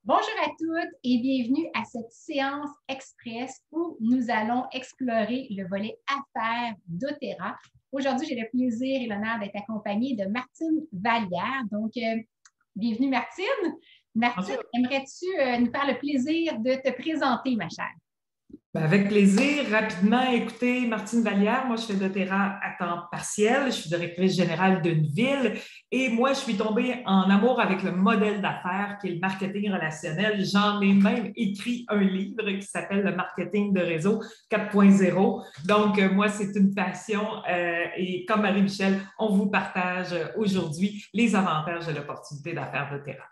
Bonjour à toutes et bienvenue à cette séance express où nous allons explorer le volet affaires d'Otera. Aujourd'hui, j'ai le plaisir et l'honneur d'être accompagnée de Martine Vallière. Donc, bienvenue Martine. Martine, aimerais-tu nous faire le plaisir de te présenter, ma chère? Avec plaisir. Rapidement, écoutez, Martine Vallière, moi, je fais doTERRA à temps partiel. Je suis directrice générale d'une ville et moi, je suis tombée en amour avec le modèle d'affaires qui est le marketing relationnel. J'en ai même écrit un livre qui s'appelle Le marketing de réseau 4.0. Donc, moi, c'est une passion et comme Marie-Michel, on vous partage aujourd'hui les avantages de l'opportunité d'affaires doTERRA.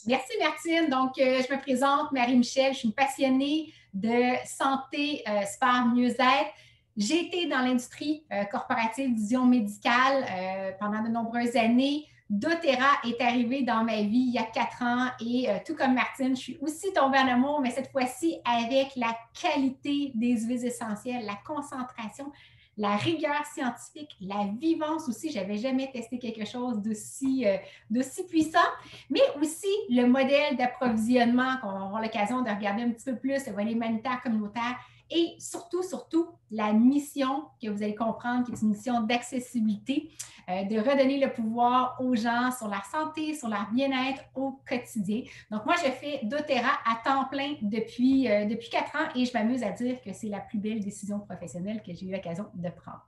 Merci Martine. Donc, je me présente, Marie-Michel. Je suis une passionnée de santé, sport, mieux-être. J'ai été dans l'industrie corporative, vision médicale pendant de nombreuses années. doTERRA est arrivé dans ma vie il y a 4 ans et tout comme Martine, je suis aussi tombée en amour, mais cette fois-ci avec la qualité des huiles essentielles, la concentration, la rigueur scientifique, la vivance aussi. Je n'avais jamais testé quelque chose d'aussi puissant, mais aussi le modèle d'approvisionnement qu'on va avoir l'occasion de regarder un petit peu plus, le volet humanitaire, communautaire, et surtout, la mission que vous allez comprendre, qui est une mission d'accessibilité, de redonner le pouvoir aux gens sur leur santé, sur leur bien-être au quotidien. Donc, moi, je fais doTERRA à temps plein depuis 4 ans et je m'amuse à dire que c'est la plus belle décision professionnelle que j'ai eu l'occasion de prendre.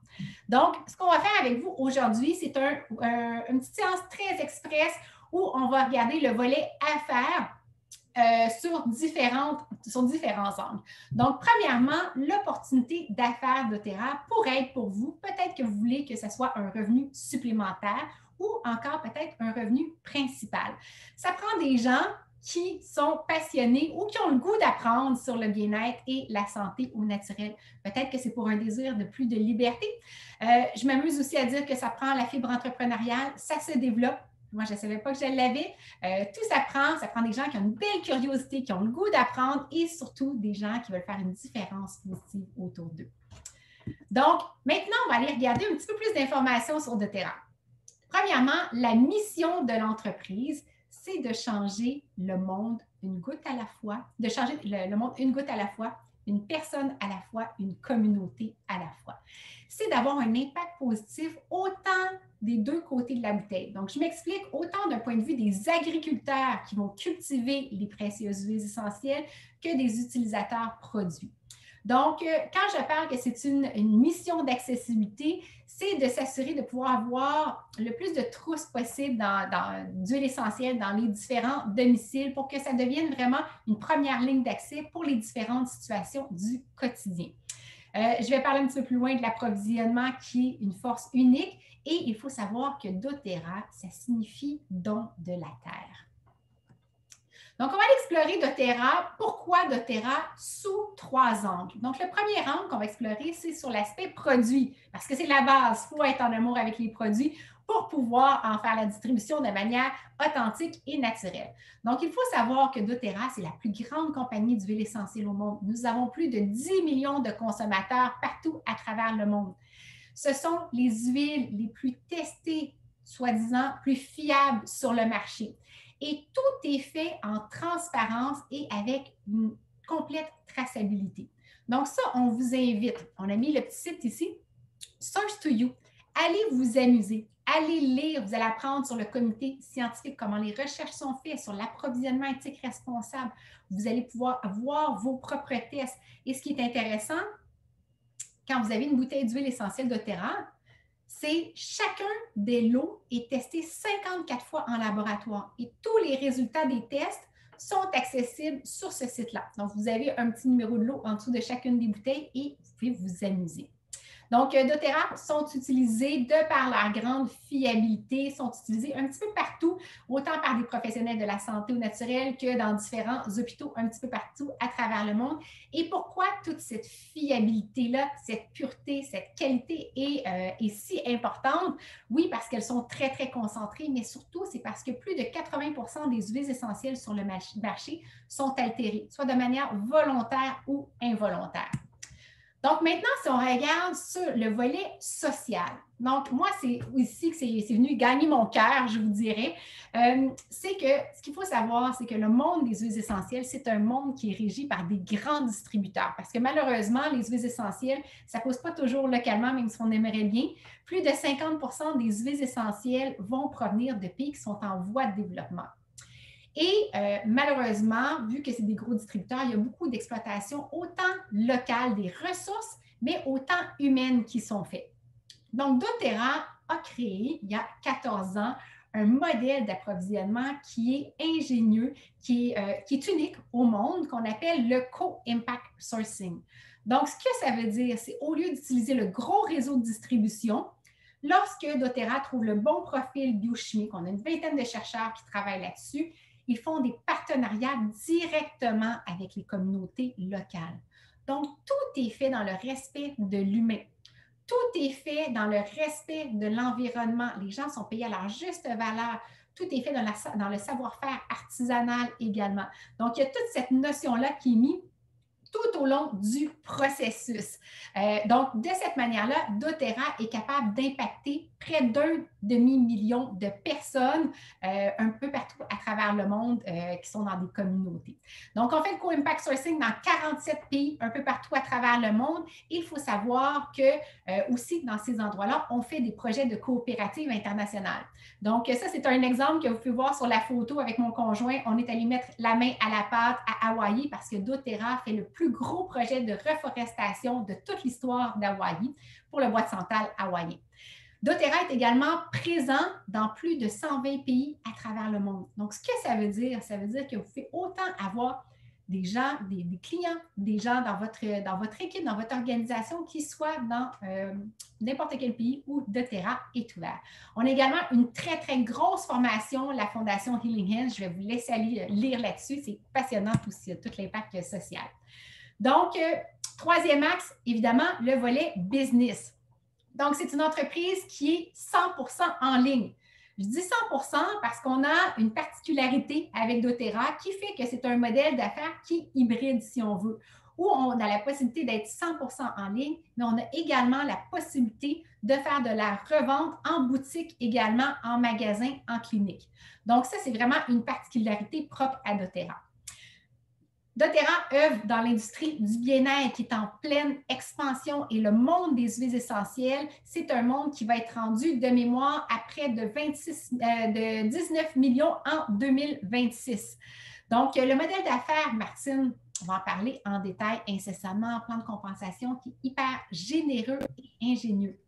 Donc, ce qu'on va faire avec vous aujourd'hui, c'est une petite séance très express où on va regarder le volet affaires sur différents angles. Donc, premièrement, l'opportunité d'affaires doTERRA pourrait être pour vous, peut-être que vous voulez que ce soit un revenu supplémentaire ou encore peut-être un revenu principal. Ça prend des gens qui sont passionnés ou qui ont le goût d'apprendre sur le bien-être et la santé au naturel. Peut-être que c'est pour un désir de plus de liberté. Je m'amuse aussi à dire que ça prend la fibre entrepreneuriale, ça se développe. Moi, je ne savais pas que je l'avais. Tout s'apprend. Ça prend des gens qui ont une belle curiosité, qui ont le goût d'apprendre et surtout des gens qui veulent faire une différence positive autour d'eux. Donc, maintenant, on va aller regarder un petit peu plus d'informations sur doTERRA. Premièrement, la mission de l'entreprise, c'est de changer le monde une goutte à la fois, de changer le monde une goutte à la fois, une personne à la fois, une communauté à la fois. C'est d'avoir un impact positif autant des deux côtés de la bouteille. Donc, je m'explique autant d'un point de vue des agriculteurs qui vont cultiver les précieuses huiles essentielles que des utilisateurs produits. Donc, quand je parle que c'est une mission d'accessibilité, c'est de s'assurer de pouvoir avoir le plus de trousses possible d'huile essentielle dans les différents domiciles pour que ça devienne vraiment une première ligne d'accès pour les différentes situations du quotidien. Je vais parler un petit peu plus loin de l'approvisionnement qui est une force unique et il faut savoir que doTERRA, ça signifie don de la terre. Donc, on va aller explorer doTERRA. Pourquoi doTERRA sous 3 angles? Donc, le premier angle qu'on va explorer, c'est sur l'aspect produit, parce que c'est la base. Il faut être en amour avec les produits pour pouvoir en faire la distribution de manière authentique et naturelle. Donc, il faut savoir que doTERRA, c'est la plus grande compagnie d'huile essentielle au monde. Nous avons plus de 10 millions de consommateurs partout à travers le monde. Ce sont les huiles les plus testées, soi-disant plus fiables sur le marché. Et tout est fait en transparence et avec une complète traçabilité. Donc ça, on vous invite. On a mis le petit site ici, Source to You. Allez vous amuser. Allez lire. Vous allez apprendre sur le comité scientifique, comment les recherches sont faites, sur l'approvisionnement éthique responsable. Vous allez pouvoir voir vos propres tests. Et ce qui est intéressant, quand vous avez une bouteille d'huile essentielle doTERRA, c'est chacun des lots est testé 54 fois en laboratoire et tous les résultats des tests sont accessibles sur ce site-là. Donc, vous avez un petit numéro de lot en dessous de chacune des bouteilles et vous pouvez vous amuser. Donc, doTERRA sont utilisés de par leur grande fiabilité, sont utilisés un petit peu partout, autant par des professionnels de la santé au naturel que dans différents hôpitaux un petit peu partout à travers le monde. Et pourquoi toute cette fiabilité-là, cette pureté, cette qualité est si importante? Oui, parce qu'elles sont très, très concentrées, mais surtout, c'est parce que plus de 80% des huiles essentielles sur le marché sont altérées, soit de manière volontaire ou involontaire. Donc, maintenant, si on regarde sur le volet social, donc moi, c'est ici que c'est venu gagner mon cœur, je vous dirais, c'est que ce qu'il faut savoir, c'est que le monde des huiles essentielles, c'est un monde qui est régi par des grands distributeurs parce que malheureusement, les huiles essentielles, ça ne pousse pas toujours localement, même si on aimerait bien. Plus de 50% des huiles essentielles vont provenir de pays qui sont en voie de développement. Et malheureusement, vu que c'est des gros distributeurs, il y a beaucoup d'exploitation autant locale des ressources, mais autant humaines qui sont faites. Donc, doTERRA a créé, il y a 14 ans, un modèle d'approvisionnement qui est ingénieux, qui est unique au monde, qu'on appelle le Co-Impact Sourcing. Donc, ce que ça veut dire, c'est au lieu d'utiliser le gros réseau de distribution, lorsque doTERRA trouve le bon profil biochimique, on a une vingtaine de chercheurs qui travaillent là-dessus, ils font des partenariats directement avec les communautés locales. Donc, tout est fait dans le respect de l'humain. Tout est fait dans le respect de l'environnement. Les gens sont payés à leur juste valeur. Tout est fait dans le savoir-faire artisanal également. Donc, il y a toute cette notion-là qui est mise tout au long du processus. Donc, de cette manière-là, doTERRA est capable d'impacter près d'1 demi-million de personnes un peu partout à travers le monde qui sont dans des communautés. Donc, on fait le Co-Impact Sourcing dans 47 pays un peu partout à travers le monde. Il faut savoir que aussi, dans ces endroits-là, on fait des projets de coopérative internationale. Donc, ça, c'est un exemple que vous pouvez voir sur la photo avec mon conjoint. On est allé mettre la main à la pâte à Hawaï parce que doTERRA fait le plus gros projet de reforestation de toute l'histoire d'Hawaï pour le bois de santal hawaïen. doTERRA est également présent dans plus de 120 pays à travers le monde. Donc, ce que ça veut dire que vous pouvez autant avoir des gens, des clients, des gens dans votre équipe, dans votre organisation qui soient dans n'importe quel pays où doTERRA est ouvert. On a également une très, très grosse formation, la Fondation Healing Hands. Je vais vous laisser aller lire là-dessus. C'est passionnant aussi, tout l'impact social. Donc, troisième axe, évidemment, le volet business. Donc, c'est une entreprise qui est 100% en ligne. Je dis 100% parce qu'on a une particularité avec doTERRA qui fait que c'est un modèle d'affaires qui est hybride, si on veut, où on a la possibilité d'être 100% en ligne, mais on a également la possibilité de faire de la revente en boutique, également en magasin, en clinique. Donc, ça, c'est vraiment une particularité propre à doTERRA. doTERRA œuvre dans l'industrie du bien-être qui est en pleine expansion et le monde des huiles essentielles, c'est un monde qui va être rendu de mémoire à près de 19 millions en 2026. Donc, le modèle d'affaires, Martine, on va en parler en détail incessamment, en plan de compensation qui est hyper généreux et ingénieux.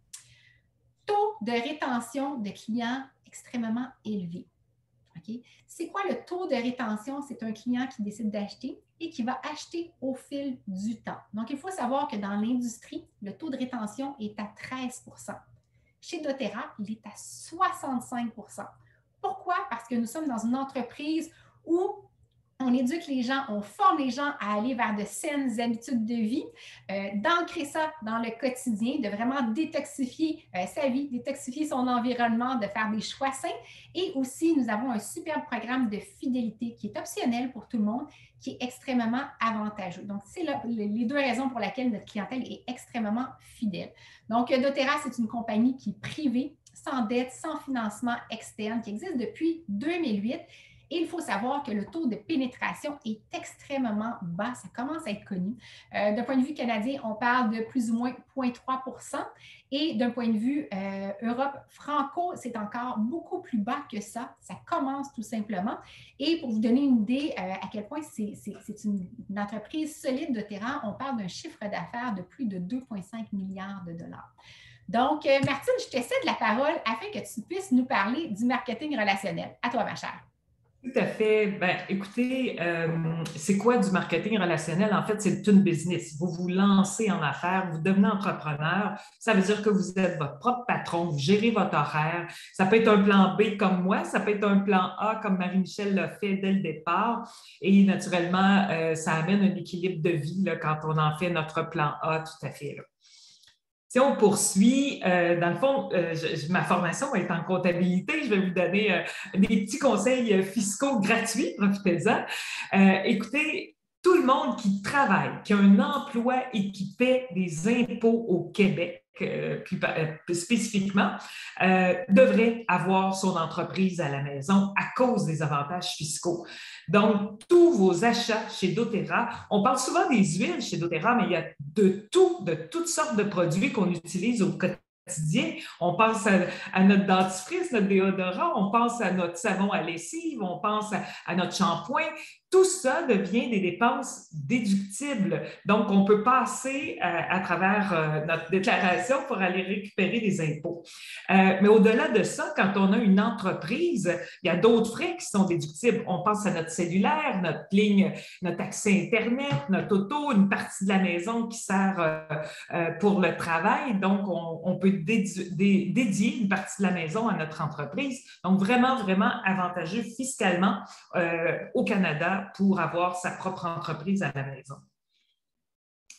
Taux de rétention de clients extrêmement élevé. Okay? C'est quoi le taux de rétention? C'est un client qui décide d'acheter et qui va acheter au fil du temps. Donc, il faut savoir que dans l'industrie, le taux de rétention est à 13%. Chez doTERRA, il est à 65%. Pourquoi? Parce que nous sommes dans une entreprise où on éduque les gens, on forme les gens à aller vers de saines habitudes de vie, d'ancrer ça dans le quotidien, de vraiment détoxifier sa vie, détoxifier son environnement, de faire des choix sains. Et aussi, nous avons un superbe programme de fidélité qui est optionnel pour tout le monde, qui est extrêmement avantageux. Donc, c'est les deux raisons pour lesquelles notre clientèle est extrêmement fidèle. Donc, doTERRA, c'est une compagnie qui est privée, sans dette, sans financement externe, qui existe depuis 2008. Et il faut savoir que le taux de pénétration est extrêmement bas. Ça commence à être connu. D'un point de vue canadien, on parle de plus ou moins 0,3 %. Et d'un point de vue Europe franco, c'est encore beaucoup plus bas que ça. Ça commence tout simplement. Et pour vous donner une idée à quel point c'est une entreprise solide doTERRA, on parle d'un chiffre d'affaires de plus de 2,5 milliards de dollars. Donc, Martine, je te cède la parole afin que tu puisses nous parler du marketing relationnel. À toi, ma chère. Tout à fait. Ben, écoutez, c'est quoi du marketing relationnel? En fait, c'est une business. Vous vous lancez en affaires, vous devenez entrepreneur. Ça veut dire que vous êtes votre propre patron, vous gérez votre horaire. Ça peut être un plan B comme moi, ça peut être un plan A comme Marie-Michel l'a fait dès le départ. Et naturellement, ça amène un équilibre de vie là, quand on en fait notre plan A, tout à fait. Là. Si on poursuit, dans le fond, ma formation est en comptabilité. Je vais vous donner des petits conseils fiscaux gratuits, profitez-en. Écoutez, tout le monde qui travaille, qui a un emploi et qui paie des impôts au Québec, spécifiquement, devrait avoir son entreprise à la maison à cause des avantages fiscaux. Donc, tous vos achats chez doTERRA, on parle souvent des huiles chez doTERRA, mais il y a de toutes sortes de produits qu'on utilise au quotidien. On pense à notre dentifrice, notre déodorant, on pense à notre savon à lessive, on pense à notre shampoing. Tout ça devient des dépenses déductibles. Donc, on peut passer à travers notre déclaration pour aller récupérer des impôts. Mais au-delà de ça, quand on a une entreprise, il y a d'autres frais qui sont déductibles. On pense à notre cellulaire, notre ligne, notre accès Internet, notre auto, une partie de la maison qui sert pour le travail. Donc, on peut dédier une partie de la maison à notre entreprise. Donc, vraiment, vraiment avantageux fiscalement au Canada pour avoir sa propre entreprise à la maison.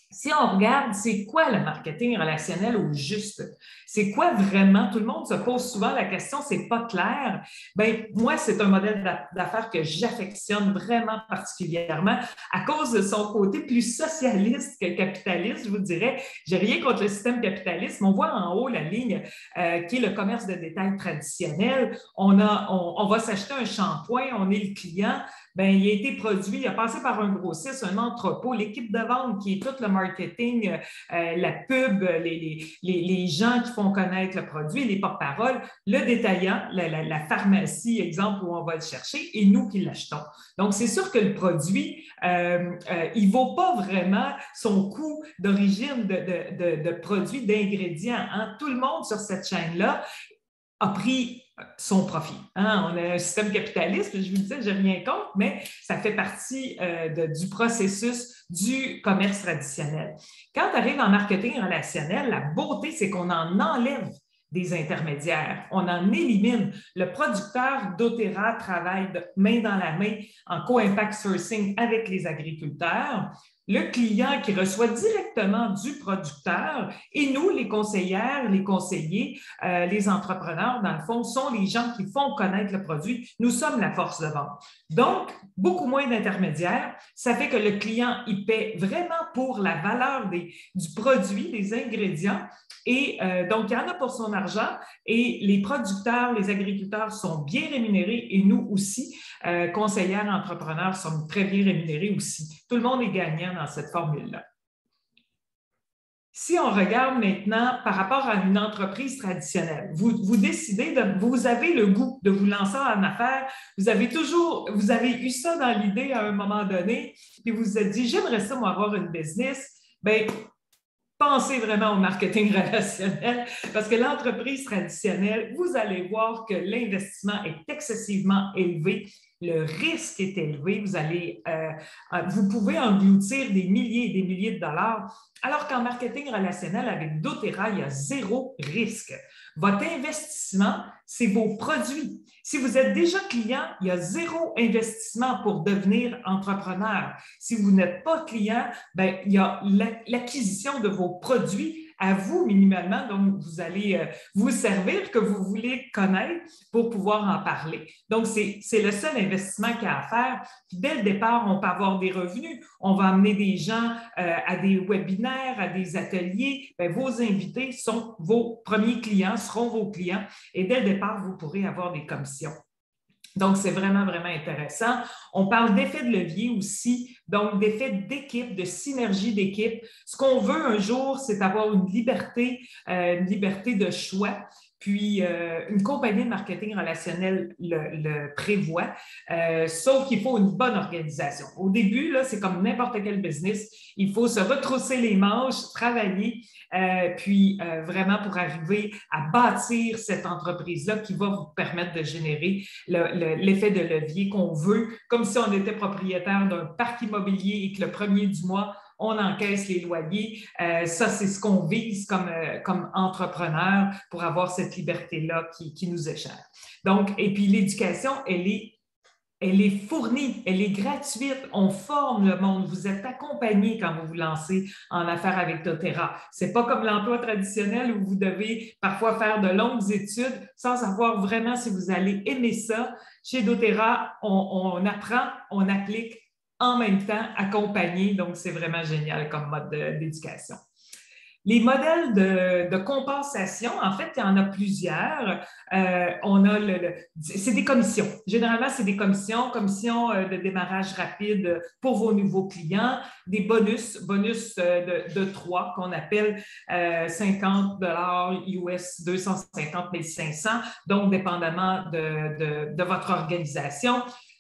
Si on regarde, c'est quoi le marketing relationnel au juste? C'est quoi vraiment? Tout le monde se pose souvent la question, c'est pas clair. Bien, moi, c'est un modèle d'affaires que j'affectionne vraiment particulièrement à cause de son côté plus socialiste que capitaliste, je vous dirais. J'ai rien contre le système capitaliste, mais on voit en haut la ligne qui est le commerce de détail traditionnel. On va s'acheter un shampoing, on est le client. Bien, il a été produit, il a passé par un grossiste, un entrepôt, l'équipe de vente qui est tout le marketing, la pub, les gens qui font connaître le produit, les porte-paroles, le détaillant, la pharmacie, exemple, où on va le chercher, et nous qui l'achetons. Donc, c'est sûr que le produit, il ne vaut pas vraiment son coût d'origine de produit, d'ingrédients. Hein? Tout le monde sur cette chaîne-là a pris son profit. Hein? On a un système capitaliste, je vous disais, je n'ai rien contre, mais ça fait partie du processus du commerce traditionnel. Quand tu arrives en marketing relationnel, la beauté, c'est qu'on en enlève des intermédiaires. On en élimine. Le producteur doTERRA travaille main dans la main en co-impact sourcing avec les agriculteurs. Le client qui reçoit directement du producteur et nous, les conseillères, les conseillers, les entrepreneurs, dans le fond, sont les gens qui font connaître le produit. Nous sommes la force de vente. Donc, beaucoup moins d'intermédiaires. Ça fait que le client, il paie vraiment pour la valeur du produit, des ingrédients. Et donc, il y en a pour son argent et les producteurs, les agriculteurs sont bien rémunérés et nous aussi, conseillères, entrepreneurs, sommes très bien rémunérés aussi. Tout le monde est gagnant dans cette formule-là. Si on regarde maintenant par rapport à une entreprise traditionnelle, vous décidez, vous avez le goût de vous lancer en affaires, vous avez eu ça dans l'idée à un moment donné, puis vous vous êtes dit, j'aimerais ça, moi, avoir une business. Bien, pensez vraiment au marketing relationnel parce que l'entreprise traditionnelle, vous allez voir que l'investissement est excessivement élevé, le risque est élevé, vous pouvez engloutir des milliers et des milliers de dollars, alors qu'en marketing relationnel avec doTERRA, il y a zéro risque. Votre investissement, c'est vos produits. Si vous êtes déjà client, il y a zéro investissement pour devenir entrepreneur. Si vous n'êtes pas client, bien, il y a l'acquisition de vos produits à vous minimalement, donc vous allez vous servir que vous voulez connaître pour pouvoir en parler. Donc, c'est le seul investissement qu'il y a à faire. Puis dès le départ, on peut avoir des revenus. On va amener des gens à des webinaires, à des ateliers. Bien, vos invités sont vos premiers clients, seront vos clients. Et dès le départ, vous pourrez avoir des commissions. Donc, c'est vraiment, vraiment intéressant. On parle d'effet de levier aussi, donc d'effet d'équipe, de synergie d'équipe. Ce qu'on veut un jour, c'est avoir une liberté de choix. Puis, une compagnie de marketing relationnel le prévoit, sauf qu'il faut une bonne organisation. Au début, là, c'est comme n'importe quel business. Il faut se retrousser les manches, travailler, puis vraiment pour arriver à bâtir cette entreprise-là qui va vous permettre de générer l'effet de levier qu'on veut, comme si on était propriétaire d'un parc immobilier et que le premier du mois, on encaisse les loyers. Ça, c'est ce qu'on vise comme entrepreneur pour avoir cette liberté-là qui nous est chère. Donc, et puis l'éducation, elle est fournie, elle est gratuite. On forme le monde. Vous êtes accompagné quand vous vous lancez en affaires avec doTERRA. Ce n'est pas comme l'emploi traditionnel où vous devez parfois faire de longues études sans savoir vraiment si vous allez aimer ça. Chez doTERRA, on apprend, on applique en même temps accompagner. Donc, c'est vraiment génial comme mode d'éducation. Les modèles de compensation, en fait, il y en a plusieurs. On a c'est des commissions. Généralement, c'est des commissions de démarrage rapide pour vos nouveaux clients, des bonus de 3 qu'on appelle 50 US, 250 500, donc dépendamment de votre organisation.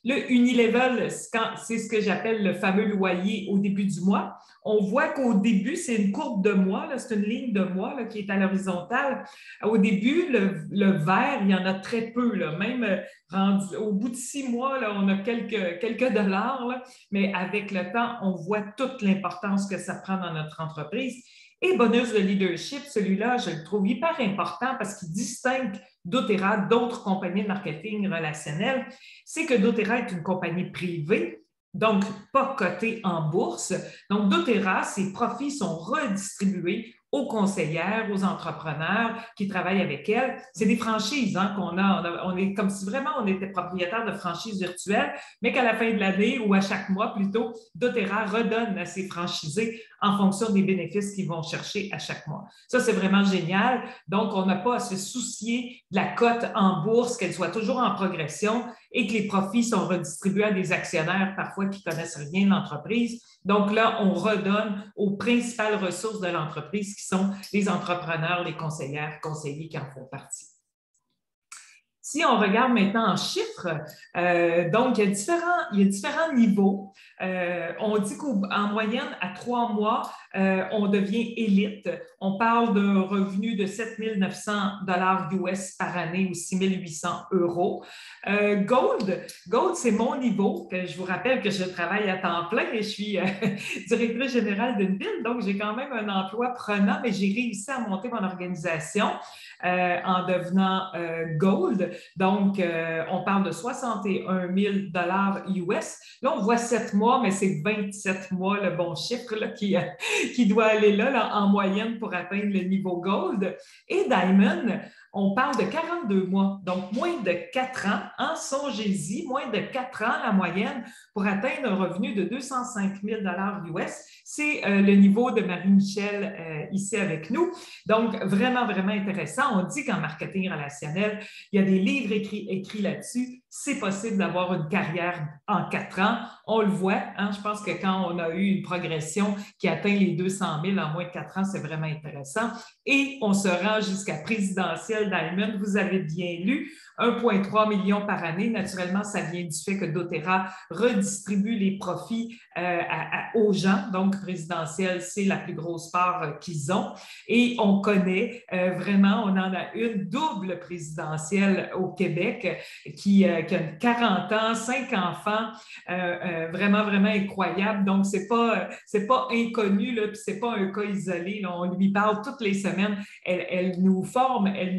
Le Unilevel, c'est ce que j'appelle le fameux loyer au début du mois. On voit qu'au début, c'est une courbe de mois, c'est une ligne de mois là, qui est à l'horizontale. Au début, le vert, il y en a très peu. Là. Même rendu, au bout de 6 mois, là, on a quelques dollars, là, mais avec le temps, on voit toute l'importance que ça prend dans notre entreprise. Et bonus de leadership, celui-là, je le trouve hyper important parce qu'il distingue doTERRA d'autres compagnies de marketing relationnel. C'est que doTERRA est une compagnie privée, donc pas cotée en bourse. Donc, doTERRA, ses profits sont redistribués aux conseillères, aux entrepreneurs qui travaillent avec elles. C'est des franchises hein, qu'on a. On est comme si vraiment on était propriétaire de franchises virtuelles, mais qu'à la fin de l'année ou à chaque mois plutôt, doTERRA redonne à ses franchisés en fonction des bénéfices qu'ils vont chercher à chaque mois. Ça, c'est vraiment génial. Donc, on n'a pas à se soucier de la cote en bourse, qu'elle soit toujours en progression et que les profits sont redistribués à des actionnaires parfois qui ne connaissent rien de l'entreprise. Donc là, on redonne aux principales ressources de l'entreprise qui sont les entrepreneurs, les conseillères, conseillers qui en font partie. Si on regarde maintenant en chiffres, donc il y a différents niveaux. On dit qu'en moyenne, à 3 mois, on devient élite. On parle d'un revenu de 7 900 US par année ou 6 800 euros. Gold, c'est mon niveau. Je vous rappelle que je travaille à temps plein et je suis directrice générale d'une ville, donc j'ai quand même un emploi prenant, mais j'ai réussi à monter mon organisation en devenant Gold. Donc, on parle de 61 000 US. Là, on voit 7 mois, mais c'est 27 mois le bon chiffre là, qui doit aller là, en moyenne pour atteindre le niveau Gold. Et Diamond, on parle de 42 mois, donc moins de 4 ans. En songez-y, moins de 4 ans la moyenne pour atteindre un revenu de 205 000 US. C'est le niveau de Marie-Michel ici avec nous. Donc, vraiment, vraiment intéressant. On dit qu'en marketing relationnel, il y a des livres écrits là-dessus. C'est possible d'avoir une carrière en 4 ans. On le voit. Hein? Je pense que quand on a eu une progression qui atteint les 200 000 en moins de 4 ans, c'est vraiment intéressant. Et on se rend jusqu'à présidentielle Diamond. Vous avez bien lu. 1,3 million par année. Naturellement, ça vient du fait que doTERRA redistribue les profits aux gens. Donc, présidentielle, c'est la plus grosse part qu'ils ont. Et on connaît vraiment, on en a une double présidentielle au Québec qui a 40 ans, 5 enfants, vraiment, vraiment incroyable. Donc, c'est pas inconnu, là, puis c'est pas un cas isolé. Là. On lui parle toutes les semaines. Elle nous forme, elle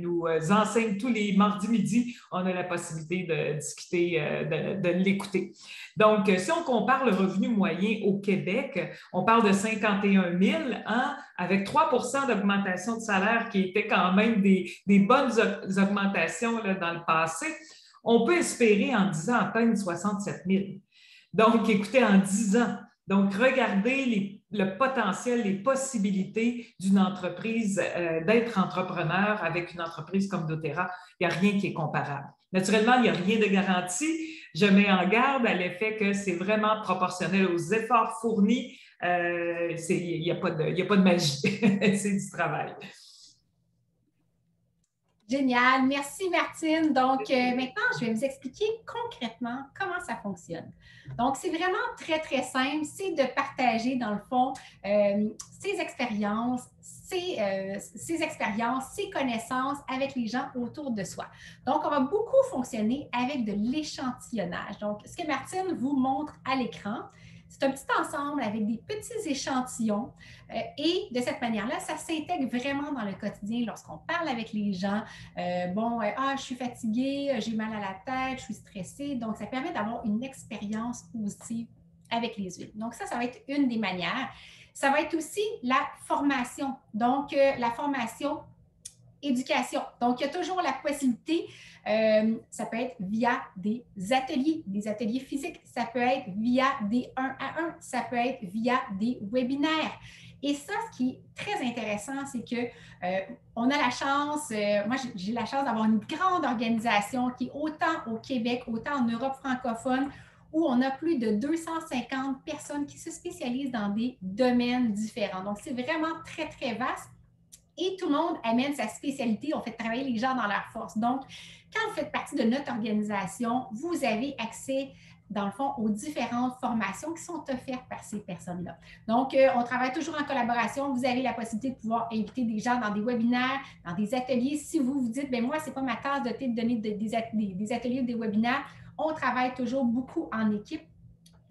nous enseigne tous les mardis midi. On a la possibilité de discuter, de l'écouter. Donc, si on compare le revenu moyen au Québec, on parle de 51 000, hein, avec 3 % d'augmentation de salaire qui étaient quand même des bonnes augmentations là, dans le passé. On peut espérer en 10 ans atteindre 67 000. Donc, écoutez, en 10 ans. Donc, regardez le potentiel, les possibilités d'une entreprise, d'être entrepreneur avec une entreprise comme doTERRA. Il n'y a rien qui est comparable. Naturellement, il n'y a rien de garanti. Je mets en garde à l'effet que c'est vraiment proportionnel aux efforts fournis. Il n'y a pas de magie. C'est du travail. Génial. Merci, Martine. Donc, maintenant, je vais vous expliquer concrètement comment ça fonctionne. Donc, c'est vraiment très, très simple. C'est de partager, dans le fond, ses expériences, ses connaissances avec les gens autour de soi. Donc, on va beaucoup fonctionner avec de l'échantillonnage. Donc, ce que Martine vous montre à l'écran, c'est un petit ensemble avec des petits échantillons et de cette manière-là, ça s'intègre vraiment dans le quotidien lorsqu'on parle avec les gens. Je suis fatiguée, j'ai mal à la tête, je suis stressée. Donc, ça permet d'avoir une expérience positive avec les huiles. Donc, ça va être une des manières. Ça va être aussi la formation. Donc, la formation éducation. Donc, il y a toujours la possibilité, ça peut être via des ateliers physiques, ça peut être via des 1 à 1, ça peut être via des webinaires. Et ça, ce qui est très intéressant, c'est que on a la chance, moi j'ai la chance d'avoir une grande organisation qui est autant au Québec, autant en Europe francophone, où on a plus de 250 personnes qui se spécialisent dans des domaines différents. Donc, c'est vraiment très, très vaste. Et tout le monde amène sa spécialité. On fait travailler les gens dans leur force. Donc, quand vous faites partie de notre organisation, vous avez accès, dans le fond, aux différentes formations qui sont offertes par ces personnes-là. Donc, on travaille toujours en collaboration. Vous avez la possibilité de pouvoir inviter des gens dans des webinaires, dans des ateliers. Si vous vous dites, bien, moi, ce n'est pas ma tasse de thé de donner des ateliers ou des webinaires, on travaille toujours beaucoup en équipe.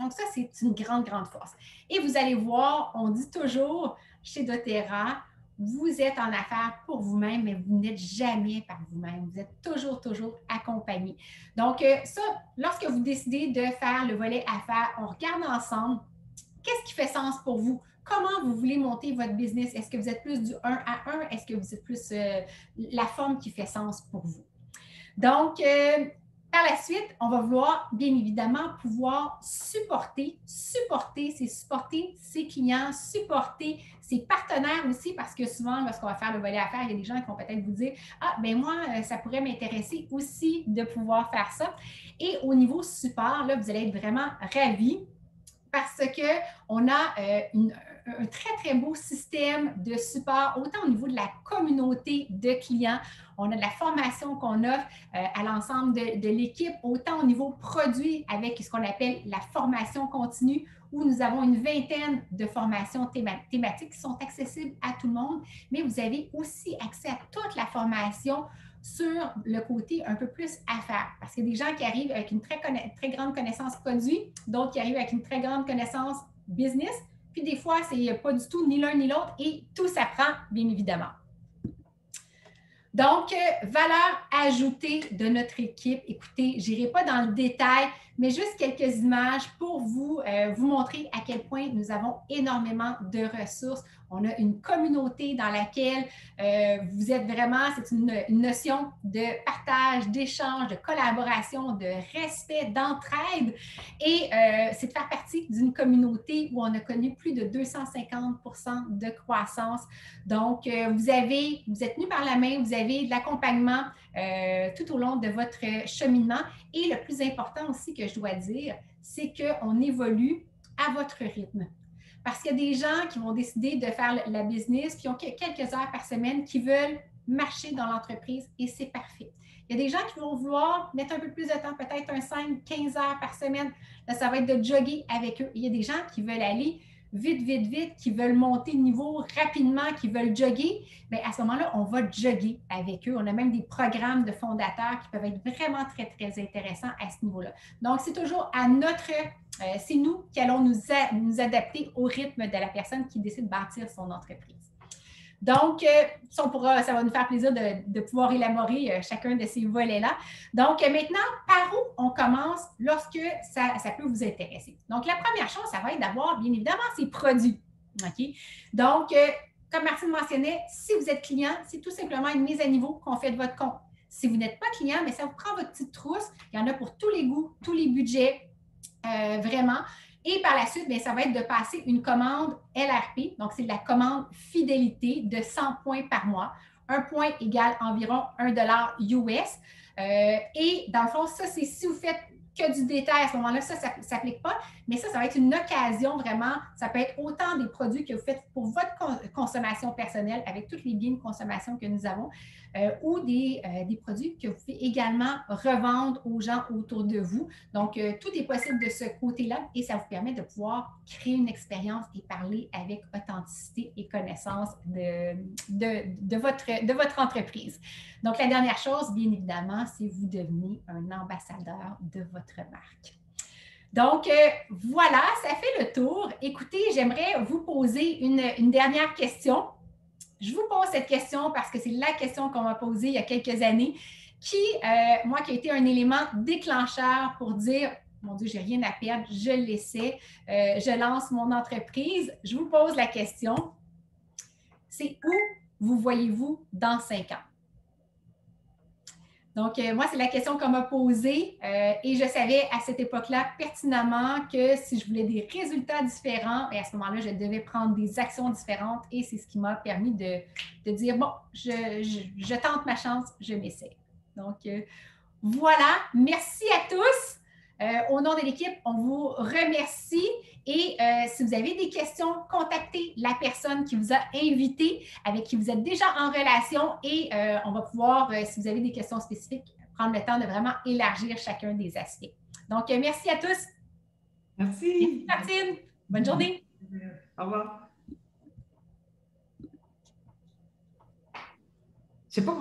Donc, ça, c'est une grande, grande force. Et vous allez voir, on dit toujours chez doTERRA, vous êtes en affaires pour vous-même, mais vous n'êtes jamais par vous-même. Vous êtes toujours, toujours accompagné. Donc, ça, lorsque vous décidez de faire le volet affaires, on regarde ensemble qu'est-ce qui fait sens pour vous. Comment vous voulez monter votre business? Est-ce que vous êtes plus du 1 à 1? Est-ce que vous êtes plus la forme qui fait sens pour vous? Donc, par la suite, on va vouloir, bien évidemment, pouvoir supporter ses clients, supporter ses partenaires aussi, parce que souvent, lorsqu'on va faire le volet affaires, il y a des gens qui vont peut-être vous dire « Ah, ben moi, ça pourrait m'intéresser aussi de pouvoir faire ça. » Et au niveau support, là, vous allez être vraiment ravis parce qu'on a un très, très beau système de support, autant au niveau de la communauté de clients. On a de la formation qu'on offre à l'ensemble de l'équipe, autant au niveau produit avec ce qu'on appelle la formation continue, où nous avons une vingtaine de formations thématiques qui sont accessibles à tout le monde, mais vous avez aussi accès à toute la formation sur le côté un peu plus affaires. Parce qu'il y a des gens qui arrivent avec une très grande connaissance produit, d'autres qui arrivent avec une très grande connaissance business, puis des fois, c'est pas du tout ni l'un ni l'autre et tout s'apprend, bien évidemment. Donc, valeur ajoutée de notre équipe. Écoutez, je n'irai pas dans le détail, mais juste quelques images pour vous montrer à quel point nous avons énormément de ressources. On a une communauté dans laquelle vous êtes vraiment, c'est une notion de partage, d'échange, de collaboration, de respect, d'entraide. Et c'est de faire partie d'une communauté où on a connu plus de 250% de croissance. Donc, vous êtes tenus par la main, vous avez de l'accompagnement tout au long de votre cheminement. Et le plus important aussi que je dois dire, c'est qu'on évolue à votre rythme. Parce qu'il y a des gens qui vont décider de faire la business, qui ont quelques heures par semaine, qui veulent marcher dans l'entreprise et c'est parfait. Il y a des gens qui vont vouloir mettre un peu plus de temps, peut-être 5-15 heures par semaine. Là, ça va être de jogger avec eux. Il y a des gens qui veulent aller vite, qui veulent monter de niveau rapidement, qui veulent jogger, bien, à ce moment-là, on va jogger avec eux. On a même des programmes de fondateurs qui peuvent être vraiment très, très intéressants à ce niveau-là. Donc, c'est toujours c'est nous qui allons nous adapter au rythme de la personne qui décide de bâtir son entreprise. Donc, ça va nous faire plaisir de pouvoir élaborer chacun de ces volets-là. Donc, maintenant, par où on commence lorsque ça peut vous intéresser? Donc, la première chose, ça va être d'avoir, bien évidemment, ces produits. OK? Donc, comme Martine mentionnait, si vous êtes client, c'est tout simplement une mise à niveau qu'on fait de votre compte. Si vous n'êtes pas client, mais ça vous prend votre petite trousse. Il y en a pour tous les goûts, tous les budgets, vraiment. Et par la suite, bien, ça va être de passer une commande LRP. Donc, c'est de la commande fidélité de 100 points par mois. Un point égale environ $1 US. Et dans le fond, ça, c'est si vous faites que du détail à ce moment-là, ça ne s'applique pas. Mais ça va être une occasion vraiment. Ça peut être autant des produits que vous faites pour votre consommation personnelle avec tous les biens de consommation que nous avons ou des produits que vous pouvez également revendre aux gens autour de vous. Donc, tout est possible de ce côté-là et ça vous permet de pouvoir créer une expérience et parler avec authenticité et connaissance de votre entreprise. Donc, la dernière chose, bien évidemment, c'est vous devenez un ambassadeur de votre marque. Donc, voilà, ça fait le tour. Écoutez, j'aimerais vous poser une dernière question. Je vous pose cette question parce que c'est la question qu'on m'a posée il y a quelques années qui a été un élément déclencheur pour dire « Mon Dieu, j'ai rien à perdre, je l'essaie, je lance mon entreprise. » Je vous pose la question, c'est où vous voyez-vous dans 5 ans? Donc, moi, c'est la question qu'on m'a posée et je savais à cette époque-là pertinemment que si je voulais des résultats différents, et à ce moment-là, je devais prendre des actions différentes et c'est ce qui m'a permis de dire, bon, je tente ma chance, je m'essaie. Donc, voilà, merci à tous. Au nom de l'équipe, on vous remercie. Et si vous avez des questions, contactez la personne qui vous a invité, avec qui vous êtes déjà en relation et on va pouvoir, si vous avez des questions spécifiques, prendre le temps de vraiment élargir chacun des aspects. Donc, merci à tous. Merci. Merci, Martine. Bonne journée. Au revoir. Je sais pas